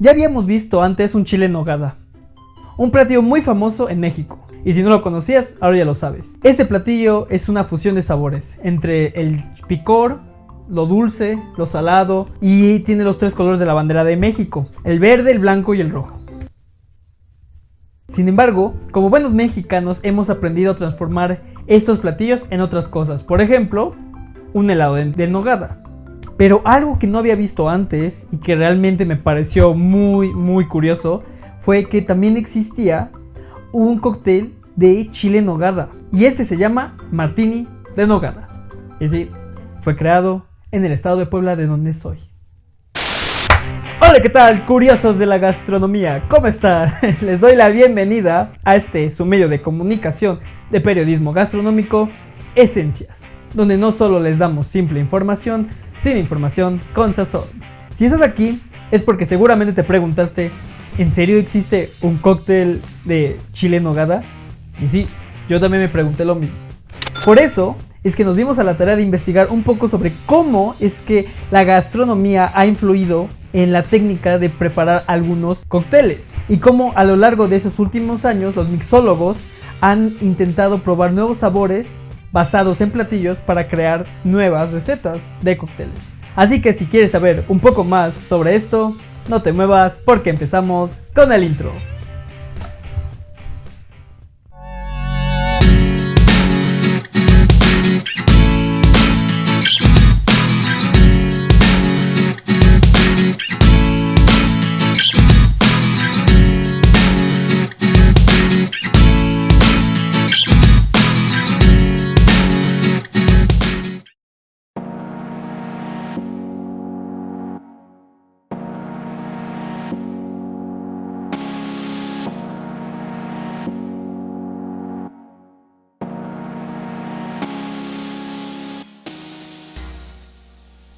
Ya habíamos visto antes un chile en nogada, un platillo muy famoso en México. Y si no lo conocías, ahora ya lo sabes. Este platillo es una fusión de sabores entre el picor, lo dulce, lo salado, y tiene los tres colores de la bandera de México: el verde, el blanco y el rojo. Sin embargo, como buenos mexicanos hemos aprendido a transformar estos platillos en otras cosas. Por ejemplo, un helado de nogada. Pero algo que no había visto antes y que realmente me pareció muy curioso fue que también existía un cóctel de chile en nogada. Y este se llama Martini de nogada. Y sí, fue creado en el estado de Puebla, de donde soy. Hola, ¿qué tal, curiosos de la gastronomía? ¿Cómo están? Les doy la bienvenida a su medio de comunicación de periodismo gastronómico, Esencias, donde no solo les damos simple información, sino información con sazón. Si estás aquí, es porque seguramente te preguntaste, ¿en serio existe un cóctel de chile en nogada? Y sí, yo también me pregunté lo mismo. Por eso es que nos dimos a la tarea de investigar un poco sobre cómo es que la gastronomía ha influido en la técnica de preparar algunos cócteles, y cómo a lo largo de esos últimos años los mixólogos han intentado probar nuevos sabores basados en platillos para crear nuevas recetas de cócteles. Así que si quieres saber un poco más sobre esto, no te muevas porque empezamos con el intro.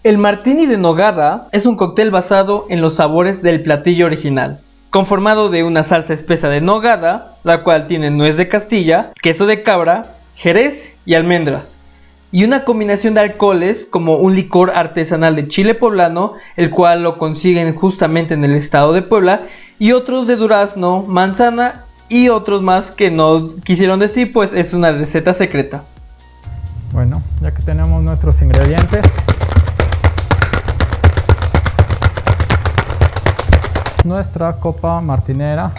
El martini de nogada es un cóctel basado en los sabores del platillo original, conformado de una salsa espesa de nogada, la cual tiene nuez de Castilla, queso de cabra, jerez y almendras, y una combinación de alcoholes como un licor artesanal de chile poblano, el cual lo consiguen justamente en el estado de Puebla, y otros de durazno, manzana y otros más que no quisieron decir, pues es una receta secreta. Bueno, ya que tenemos nuestros ingredientes, nuestra copa martinera,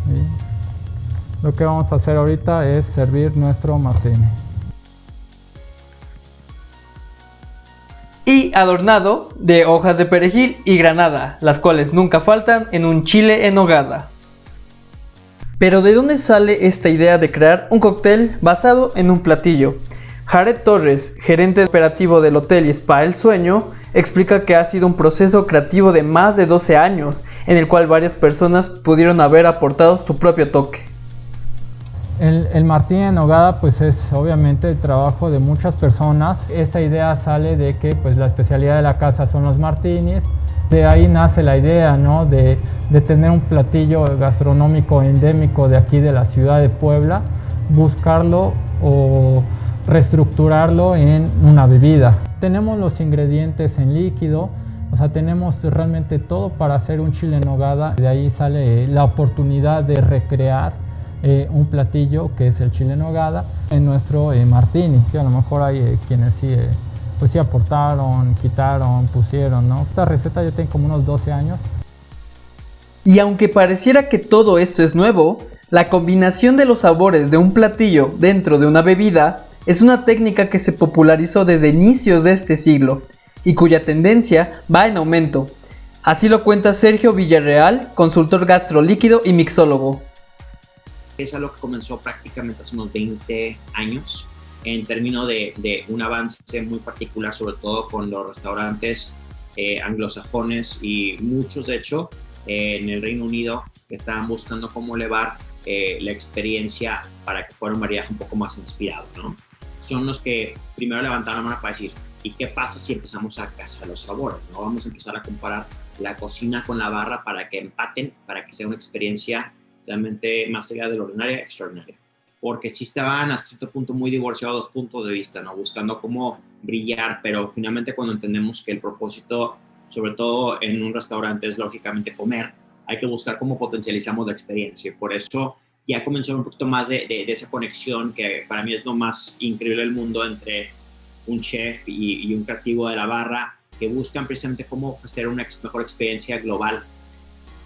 y lo que vamos a hacer ahorita es servir nuestro martini. Y adornado de hojas de perejil y granada, las cuales nunca faltan en un chile en nogada. Pero ¿de dónde sale esta idea de crear un cóctel basado en un platillo? Jared Torres, gerente operativo del hotel y spa El Sueño, explica que ha sido un proceso creativo de más de 12 años, en el cual varias personas pudieron haber aportado su propio toque. El martini en nogada pues es obviamente el trabajo de muchas personas. Esta idea sale de que pues la especialidad de la casa son los martinis. De ahí nace la idea, ¿no?, de tener un platillo gastronómico endémico de aquí de la ciudad de Puebla, buscarlo o reestructurarlo en una bebida. Tenemos los ingredientes en líquido, o sea, tenemos realmente todo para hacer un chile en nogada. De ahí sale la oportunidad de recrear un platillo que es el chile en nogada en nuestro martini, que a lo mejor hay quienes pues sí aportaron, quitaron, pusieron, ¿no? Esta receta ya tiene como unos 12 años. Y aunque pareciera que todo esto es nuevo, la combinación de los sabores de un platillo dentro de una bebida es una técnica que se popularizó desde inicios de este siglo y cuya tendencia va en aumento. Así lo cuenta Sergio Villarreal, consultor gastrolíquido y mixólogo. Es algo que comenzó prácticamente hace unos 20 años en términos de un avance muy particular, sobre todo con los restaurantes anglosajones y muchos, de hecho, en el Reino Unido, que estaban buscando cómo elevar la experiencia para que fuera un maridaje un poco más inspirado, ¿no? Son los que primero levantaron la mano para decir, ¿y qué pasa si empezamos a cazar los sabores, ¿no? Vamos a empezar a comparar la cocina con la barra para que empaten, para que sea una experiencia realmente más allá de lo ordinaria, extraordinaria. Porque sí estaban a cierto punto muy divorciados dos puntos de vista, ¿no? Buscando cómo brillar, pero finalmente cuando entendemos que el propósito sobre todo en un restaurante, es lógicamente comer. Hay que buscar cómo potencializamos la experiencia. Por eso ya comenzó un poquito más de esa conexión que para mí es lo más increíble del mundo entre un chef y un creativo de la barra que buscan precisamente cómo ofrecer una mejor experiencia global.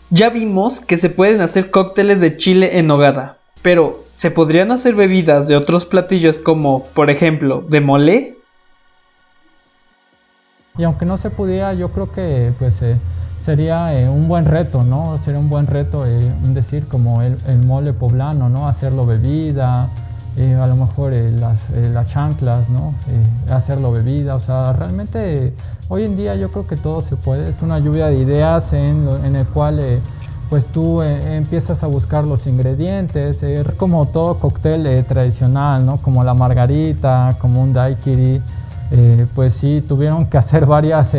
Ya vimos que se pueden hacer cócteles de chile en nogada, pero ¿se podrían hacer bebidas de otros platillos como, por ejemplo, de mole? Y aunque no se pudiera, yo creo que pues sería un buen reto, ¿no? Sería un buen reto, decir, como el mole poblano, ¿no? Hacerlo bebida, a lo mejor las chanclas, ¿no? Hacerlo bebida, o sea, realmente hoy en día yo creo que todo se puede. Es una lluvia de ideas en el cual pues tú empiezas a buscar los ingredientes, como todo cóctel tradicional, ¿no? Como la margarita, como un daiquiri. Pues sí, tuvieron que hacer varias,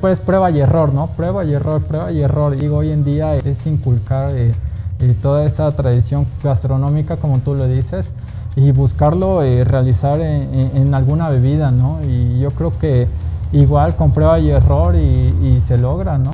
pues prueba y error, ¿no? Prueba y error. Digo, hoy en día es inculcar toda esa tradición gastronómica, como tú lo dices, y buscarlo realizar en alguna bebida, ¿no? Y yo creo que igual con prueba y error y se logra, ¿no?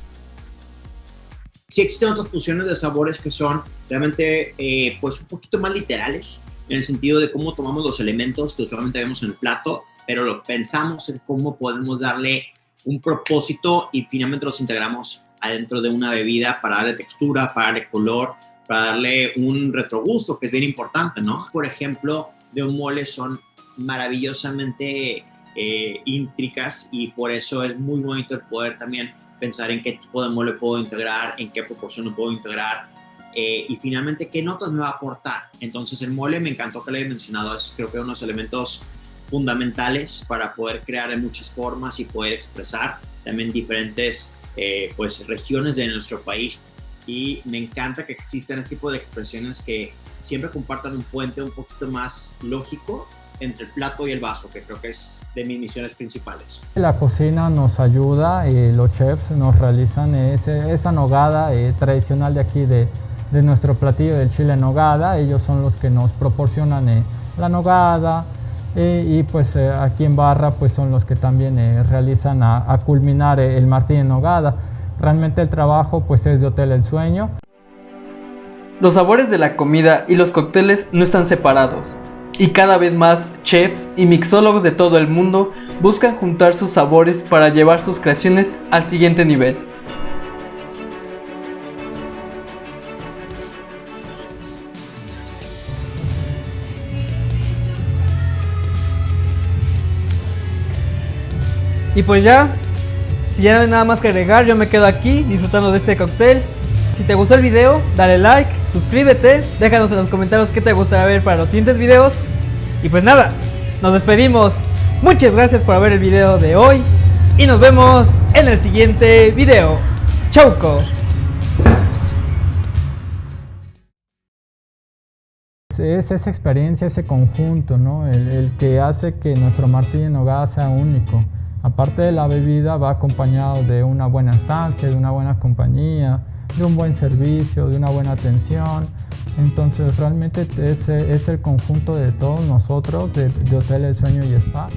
Sí existen otras fusiones de sabores que son realmente pues un poquito más literales, en el sentido de cómo tomamos los elementos que usualmente vemos en el plato, pero lo pensamos en cómo podemos darle un propósito y finalmente los integramos adentro de una bebida para darle textura, para darle color, para darle un retrogusto, que es bien importante, ¿no? Por ejemplo, de un mole son maravillosamente íntricas y por eso es muy bonito el poder también pensar en qué tipo de mole puedo integrar, en qué proporción lo puedo integrar y finalmente qué notas me va a aportar. Entonces el mole me encantó que lo haya mencionado, es creo que uno de los elementos fundamentales para poder crear en muchas formas y poder expresar también diferentes pues regiones de nuestro país. Y me encanta que existan este tipo de expresiones que siempre compartan un puente un poquito más lógico entre el plato y el vaso, que creo que es de mis misiones principales. La cocina nos ayuda, los chefs nos realizan esa nogada tradicional de aquí de nuestro platillo del chile en nogada. Ellos son los que nos proporcionan la nogada, y pues aquí en barra pues son los que también realizan a culminar el Martín en nogada. Realmente el trabajo pues es de Hotel El Sueño. Los sabores de la comida y los cócteles no están separados, y cada vez más chefs y mixólogos de todo el mundo buscan juntar sus sabores para llevar sus creaciones al siguiente nivel. Y pues ya, si ya no hay nada más que agregar, yo me quedo aquí disfrutando de este cóctel. Si te gustó el video, dale like, suscríbete, déjanos en los comentarios qué te gustaría ver para los siguientes videos. Y pues nada, nos despedimos. Muchas gracias por ver el video de hoy y nos vemos en el siguiente video. Chauco. Es esa experiencia, ese conjunto, ¿no? El que hace que nuestro Martín en nogada sea único. Aparte de la bebida, va acompañado de una buena estancia, de una buena compañía, de un buen servicio, de una buena atención. Entonces realmente es el conjunto de todos nosotros de Hotel El Sueño y Spa.